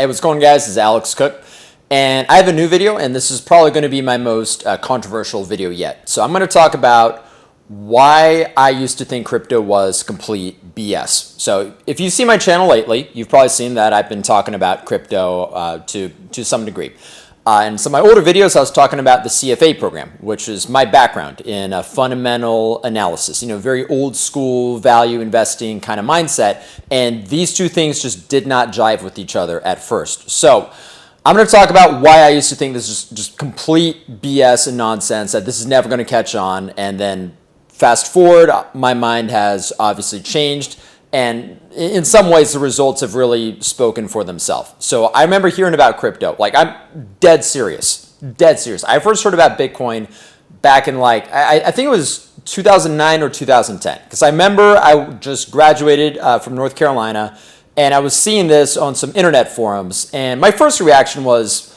Hey, what's going on, guys? This is Alex Cook, and I have a new video, and this is probably going to be my most controversial video yet. So I'm going to talk about why I used to think crypto was complete BS. So if you see my channel lately, you've probably seen that I've been talking about crypto to some degree. In some of my older videos, I was talking about the CFA program, which is my background in a fundamental analysis, very old school value investing kind of mindset. And these two things just did not jive with each other at first. So I'm going to talk about why I used to think this is just complete BS and nonsense, that this is never going to catch on. And then fast forward, my mind has obviously changed. And in some ways, the results have really spoken for themselves. So I remember hearing about crypto. Like, I'm dead serious. I first heard about Bitcoin back in I think it was 2009 or 2010. Because I remember I just graduated from North Carolina, and I was seeing this on some internet forums. And my first reaction was,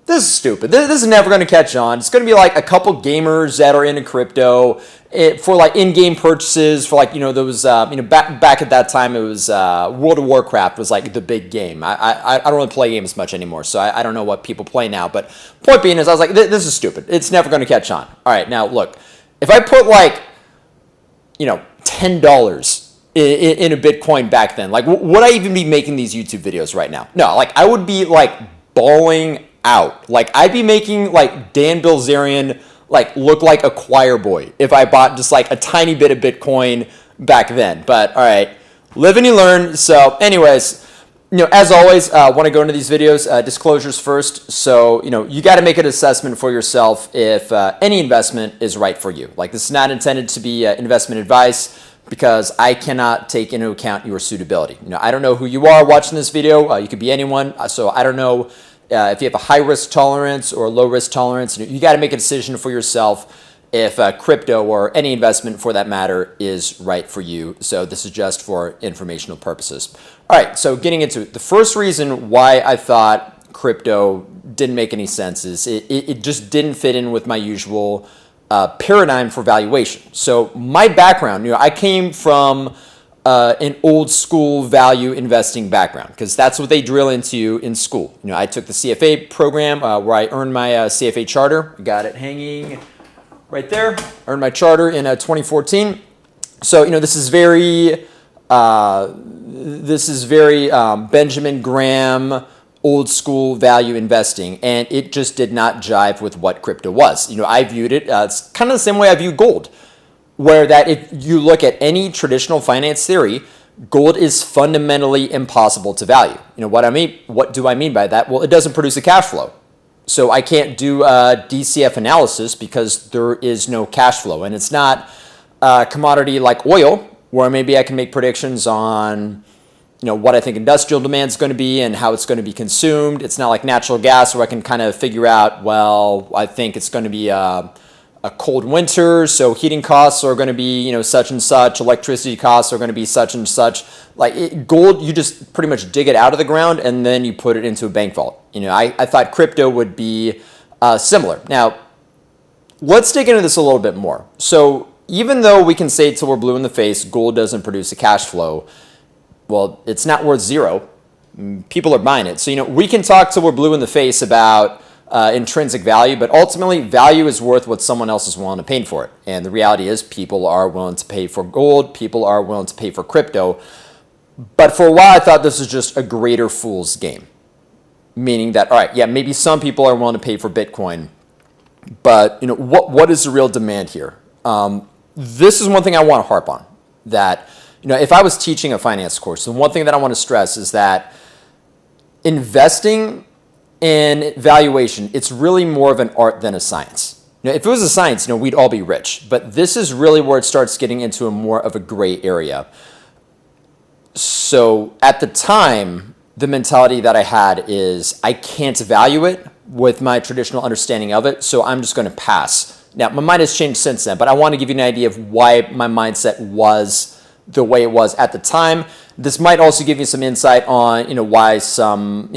this is stupid. This is never going to catch on. It's going to be like a couple gamers that are into crypto for like in-game purchases for those back at that time it was World of Warcraft was like the big game. I don't really play games much anymore, so I don't know what people play now. But point being is I was like, this is stupid. It's never going to catch on. All right, now look, if I put $10 in a Bitcoin back then, would I even be making these YouTube videos right now? No, I would be bawling out. I'd be making Dan Bilzerian look like a choir boy if I bought just a tiny bit of Bitcoin back then. But all right, live and you learn. So anyways, as always, want to go into these videos, disclosures first. So, you got to make an assessment for yourself if any investment is right for you. This is not intended to be investment advice, because I cannot take into account your suitability. I don't know who you are watching this video. You could be anyone. So I don't know if you have a high risk tolerance or a low risk tolerance. You got to make a decision for yourself if crypto or any investment for that matter is right for you. So this is just for informational purposes. All right, so getting into it. The first reason why I thought crypto didn't make any sense is it just didn't fit in with my usual paradigm for valuation. So my background, I came from an old school value investing background, because that's what they drill into in school. I took the CFA program where I earned my CFA charter. Got it hanging right there. Earned my charter in 2014. So this is very Benjamin Graham old school value investing, and it just did not jive with what crypto was. I viewed it it's kind of the same way I view gold, where that if you look at any traditional finance theory, gold is fundamentally impossible to value. What do I mean by that? Well, it doesn't produce a cash flow. So I can't do a DCF analysis because there is no cash flow. And it's not a commodity like oil, where maybe I can make predictions on what I think industrial demand is going to be and how it's going to be consumed. It's not like natural gas, where I can kind of figure out, well, I think it's going to be a cold winter, so heating costs are going to be, such and such. Electricity costs are going to be such and such. Gold, you just pretty much dig it out of the ground and then you put it into a bank vault. I thought crypto would be similar. Now, let's dig into this a little bit more. So even though we can say till we're blue in the face, gold doesn't produce a cash flow, well, it's not worth zero. People are buying it. So, we can talk till we're blue in the face about intrinsic value, but ultimately value is worth what someone else is willing to pay for it. And the reality is people are willing to pay for gold. People are willing to pay for crypto. But for a while, I thought this was just a greater fool's game. Meaning that, all right, yeah, maybe some people are willing to pay for Bitcoin, but what is the real demand here? This is one thing I want to harp on, that if I was teaching a finance course, the one thing that I want to stress is that investing in valuation, it's really more of an art than a science. If it was a science, we'd all be rich. But this is really where it starts getting into a more of a gray area. So at the time, the mentality that I had is I can't value it with my traditional understanding of it, so I'm just going to pass. Now, my mind has changed since then, but I want to give you an idea of why my mindset was the way it was at the time. This might also give you some insight on, why some,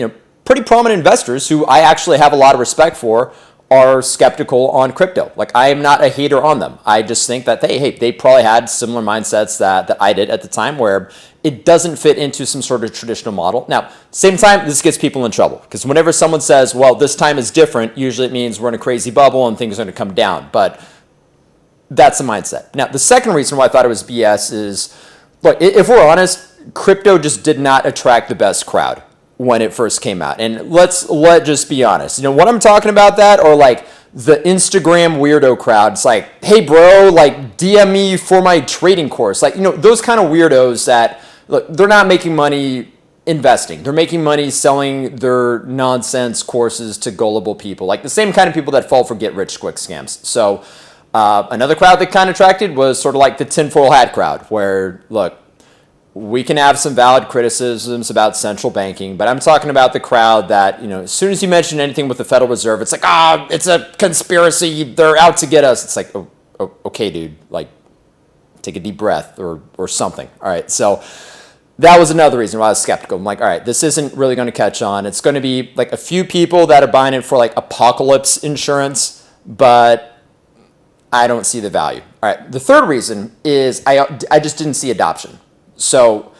pretty prominent investors who I actually have a lot of respect for are skeptical on crypto. Like, I am not a hater on them. I just think that they probably had similar mindsets that I did at the time, where it doesn't fit into some sort of traditional model. Now, same time, this gets people in trouble, because whenever someone says, well, this time is different, usually it means we're in a crazy bubble and things are going to come down. But that's the mindset. Now, the second reason why I thought it was BS is, look, if we're honest, crypto just did not attract the best crowd when it first came out. And let's just be honest. What I'm talking about that, or like the Instagram weirdo crowd. It's like, hey bro, like DM me for my trading course. Like, those kind of weirdos that, look, they're not making money investing. They're making money selling their nonsense courses to gullible people. Like the same kind of people that fall for get rich quick scams. So another crowd that kind of attracted was sort of like the tinfoil hat crowd, where, look, we can have some valid criticisms about central banking, but I'm talking about the crowd that, as soon as you mention anything with the Federal Reserve, it's like, it's a conspiracy. They're out to get us. It's like, okay, dude, like, take a deep breath or something. All right. So that was another reason why I was skeptical. I'm like, all right, this isn't really going to catch on. It's going to be like a few people that are buying it for like apocalypse insurance, but I don't see the value. All right. The third reason is I just didn't see adoption. So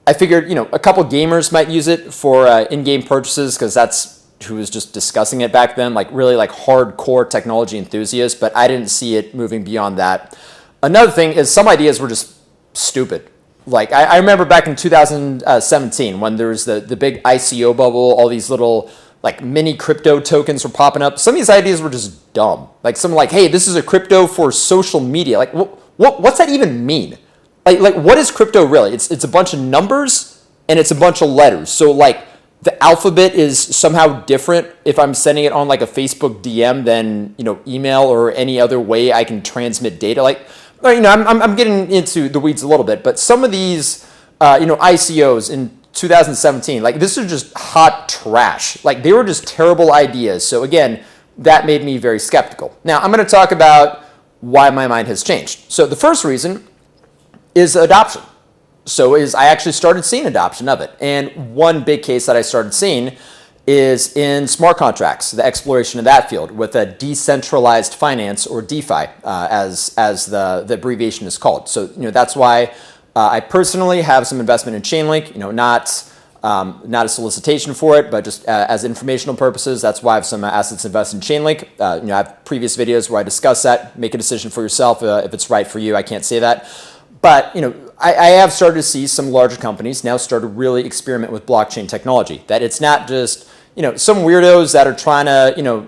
I figured, a couple gamers might use it for in-game purchases, because that's who was just discussing it back then, like really like hardcore technology enthusiasts, but I didn't see it moving beyond that. Another thing is some ideas were just stupid. Like I remember back in 2017 when there was the big ICO bubble, all these little like mini crypto tokens were popping up. Some of these ideas were just dumb. Like something like, hey, this is a crypto for social media. Like what's that even mean? Like what is crypto really? It's a bunch of numbers and it's a bunch of letters. So like the alphabet is somehow different if I'm sending it on like a Facebook DM than email or any other way I can transmit data. Like I'm getting into the weeds a little bit, but some of these ICOs in 2017, like this is just hot trash. Like they were just terrible ideas. So again, that made me very skeptical. Now I'm going to talk about why my mind has changed. So the first reason is adoption. So I actually started seeing adoption of it. And one big case that I started seeing is in smart contracts, the exploration of that field with a decentralized finance, or DeFi, as the abbreviation is called. So that's why I personally have some investment in Chainlink. Not a solicitation for it, but just as informational purposes. That's why I have some assets invested in Chainlink. I have previous videos where I discuss that. Make a decision for yourself if it's right for you. I can't say that. But I have started to see some larger companies now start to really experiment with blockchain technology. That it's not just some weirdos that are trying to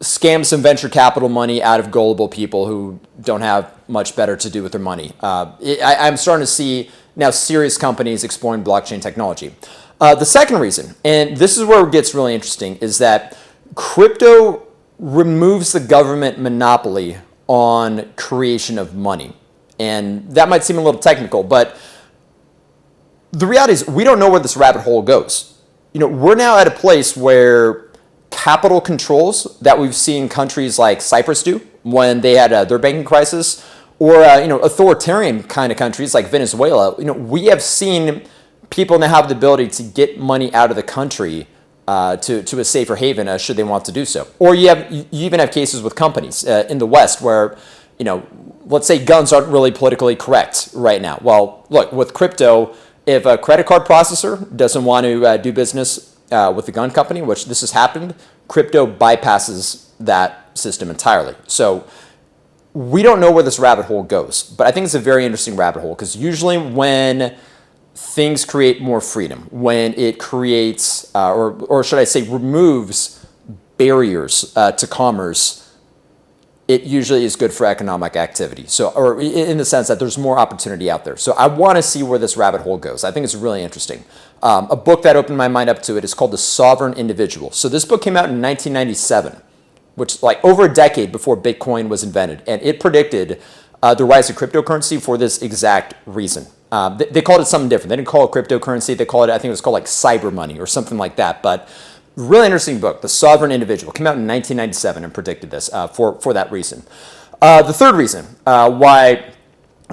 scam some venture capital money out of gullible people who don't have much better to do with their money. I'm starting to see now serious companies exploring blockchain technology. The second reason, and this is where it gets really interesting, is that crypto removes the government monopoly on creation of money. And that might seem a little technical, but the reality is we don't know where this rabbit hole goes. We're now at a place where capital controls that we've seen countries like Cyprus do when they had their banking crisis, or authoritarian kind of countries like Venezuela. We have seen people now have the ability to get money out of the country to a safer haven should they want to do so. Or you even have cases with companies in the West where let's say guns aren't really politically correct right now. Well, look, with crypto, if a credit card processor doesn't want to do business with the gun company, which this has happened, crypto bypasses that system entirely. So we don't know where this rabbit hole goes, but I think it's a very interesting rabbit hole, because usually when things create more freedom, when it creates, or should I say removes barriers to commerce, it usually is good for economic activity. So, or in the sense that there's more opportunity out there. So I want to see where this rabbit hole goes. I think it's really interesting. A book that opened my mind up to it is called The Sovereign Individual. So this book came out in 1997, which like over a decade before Bitcoin was invented. And it predicted the rise of cryptocurrency for this exact reason. They called it something different. They didn't call it cryptocurrency. They called it, I think it was called like cyber money or something like that. But really interesting book, The Sovereign Individual. Came out in 1997 and predicted this for that reason. The third reason why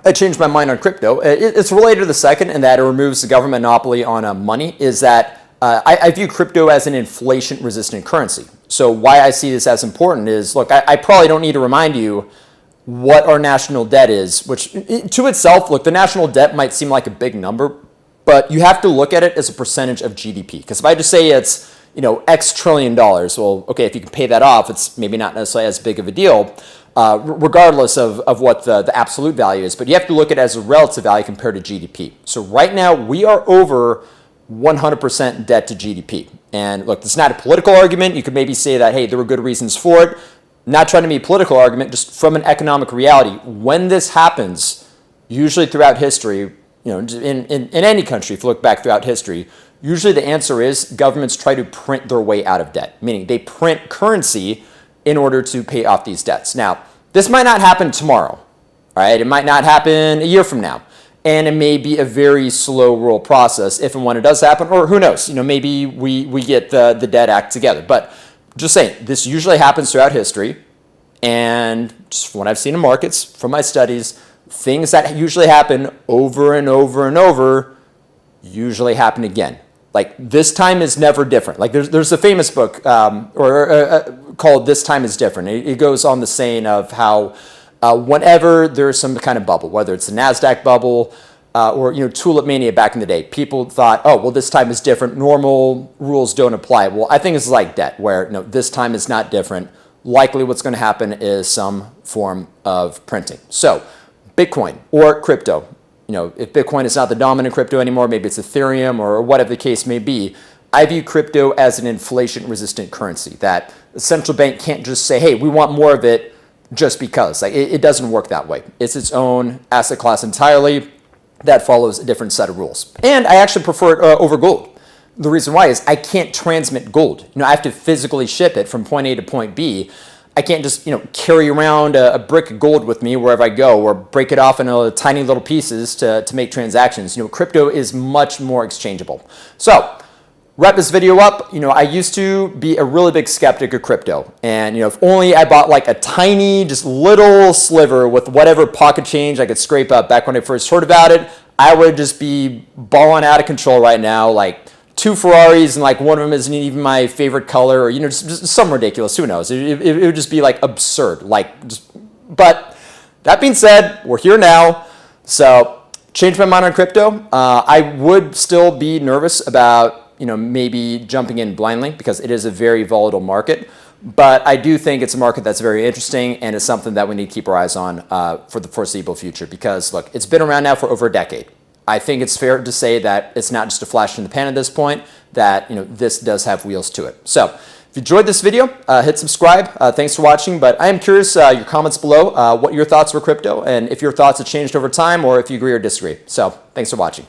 I changed my mind on crypto, it's related to the second, in that it removes the government monopoly on money, is that I view crypto as an inflation-resistant currency. So why I see this as important is, look, I probably don't need to remind you what our national debt is, which to itself, look, the national debt might seem like a big number, but you have to look at it as a percentage of GDP. Because if I just say it's, X trillion dollars, well, okay, if you can pay that off, it's maybe not necessarily as big of a deal, regardless of what the absolute value is. But you have to look at it as a relative value compared to GDP. So right now, we are over 100% debt to GDP. And look, this is not a political argument. You could maybe say that, hey, there were good reasons for it. Not trying to be a political argument, just from an economic reality. When this happens, usually throughout history, in any country, if you look back throughout history, usually the answer is governments try to print their way out of debt, meaning they print currency in order to pay off these debts. Now, this might not happen tomorrow, right? It might not happen a year from now. And it may be a very slow roll process if and when it does happen, or who knows, maybe we get the debt act together. But just saying, this usually happens throughout history. And just from what I've seen in markets, from my studies, things that usually happen over and over and over usually happen again. Like, this time is never different. Like, there's a famous book called This Time is Different. It goes on the saying of how whenever there's some kind of bubble, whether it's the NASDAQ bubble or tulip mania back in the day, people thought, oh, well, this time is different. Normal rules don't apply. Well, I think it's like debt, where this time is not different. Likely what's going to happen is some form of printing. So Bitcoin or crypto, if Bitcoin is not the dominant crypto anymore, maybe it's Ethereum or whatever the case may be, I view crypto as an inflation-resistant currency, that the central bank can't just say, hey, we want more of it just because. Like, it doesn't work that way. It's its own asset class entirely that follows a different set of rules. And I actually prefer it over gold. The reason why is I can't transmit gold. I have to physically ship it from point A to point B. I can't just, carry around a brick of gold with me wherever I go, or break it off into tiny little pieces to make transactions. Crypto is much more exchangeable. So, wrap this video up. I used to be a really big skeptic of crypto. And, if only I bought like a tiny, just little sliver with whatever pocket change I could scrape up back when I first heard about it, I would just be balling out of control right now. Like, 2 Ferraris, and like one of them isn't even my favorite color, or just some ridiculous. Who knows? It would just be like absurd. But that being said, we're here now. So changed my mind on crypto. I would still be nervous about maybe jumping in blindly, because it is a very volatile market. But I do think it's a market that's very interesting, and it's something that we need to keep our eyes on for the foreseeable future. Because look, it's been around now for over a decade. I think it's fair to say that it's not just a flash in the pan at this point, that this does have wheels to it. So if you enjoyed this video, hit subscribe. Thanks for watching. But I am curious, your comments below, what your thoughts were crypto, and if your thoughts have changed over time, or if you agree or disagree. So thanks for watching.